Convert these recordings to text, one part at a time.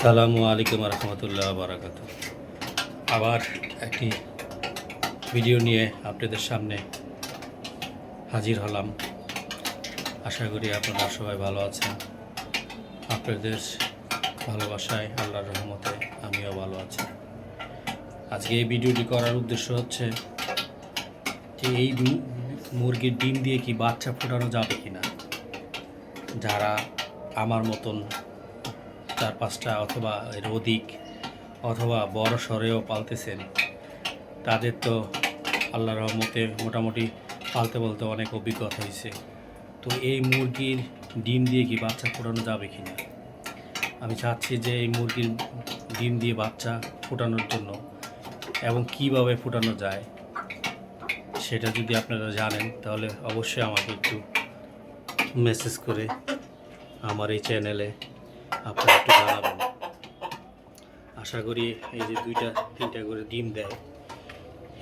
আসসালামু আলাইকুম রহমতুল্লাহ বারাকাত। আবার একটি ভিডিও নিয়ে আপনাদের সামনে হাজির হলাম। আশা করি আপনারা সবাই ভালো আছেন। আপনাদের ভালোবাসায় আল্লাহর রহমতে আমিও ভালো আছি। আজকে এই ভিডিওটি করার উদ্দেশ্য হচ্ছে যে এই মুরগির ডিম দিয়ে কি বাচ্চা ফোটানো যাবে কি না। যারা আমার মতন 4-5টা অথবা এর অধিক অথবা বড় সরেও পালতেছেন, তাদের তো আল্লাহর রহমতে মোটামুটি পালতে বলতে অনেক অভিজ্ঞতা হয়েছে। তো এই মুরগির ডিম দিয়ে কি বাচ্চা ফোটানো যাবে কি না, আমি চাচ্ছি যে এই মুরগির ডিম দিয়ে বাচ্চা ফোটানোর জন্য এবং কিভাবে ফোটানো যায় সেটা যদি আপনারা জানেন তাহলে অবশ্যই আমাকে একটু মেসেজ করে আমার এই চ্যানেলে আপনারা একটু জানাবেন। আশা করি এই যে 2-3টা করে ডিম দেয়,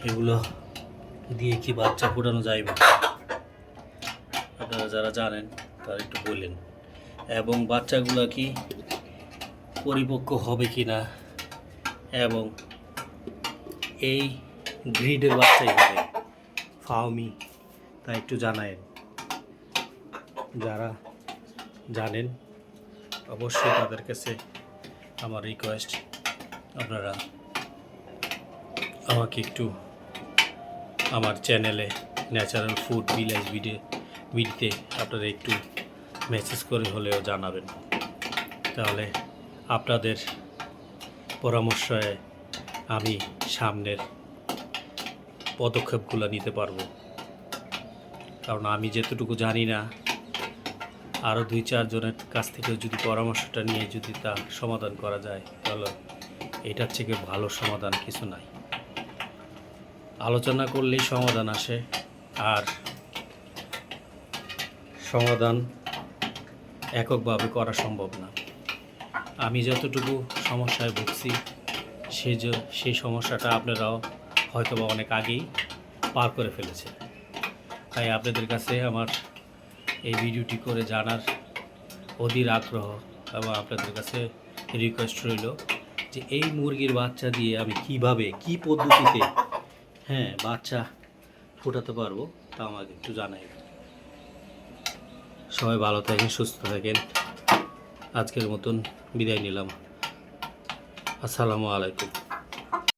এগুলো দিয়ে কি বাচ্চা ফোটানো যাইবে আপনারা যারা জানেন তারা একটু বললেন। এবং বাচ্চাগুলো কি পরিপক্ক হবে কি না এবং এই গ্রিডের বাচ্চাই হবে ফাউমি, তা একটু জানায়েন। যারা জানেন অবশ্যই তাদের কাছে আমার রিকোয়েস্ট, আপনারা আমাকে একটু আমার চ্যানেলে ন্যাচারাল ফুড ভিলেজ ভিডিওতে আপনারা একটু মেসেজ করে হলেও জানাবেন। তাহলে আপনাদের পরামর্শে আমি সামনের পদক্ষেপগুলো নিতে পারবো। কারণ আমি যেতটুকু জানি না, আরও 2-4 জনের কাছ থেকে যদি পরামর্শটা নিয়ে যদি তা সমাধান করা যায় তাহলে এটার থেকে ভালো সমাধান কিছু নাই। আলোচনা করলেই সমাধান আসে, আর সমাধান এককভাবে করা সম্ভব না। আমি যতটুকু সমস্যায় ভুগছি সেই সমস্যাটা আপনারাও হয়তোবা অনেক আগেই পার করে ফেলেছেন। তাই আপনাদের কাছে আমার এই ভিডিওটি করে জানার অধীর আগ্রহ এবং আপনাদের কাছে রিকোয়েস্ট রইল যে এই মুরগির বাচ্চা দিয়ে আমি কিভাবে কি পদ্ধতিতে বাচ্চা ফোটাতে পারবো তা আমাকে একটু জানাই। সবাই ভালো থাকেন, সুস্থ থাকেন। আজকের মতন বিদায় নিলাম। আসসালামু আলাইকুম।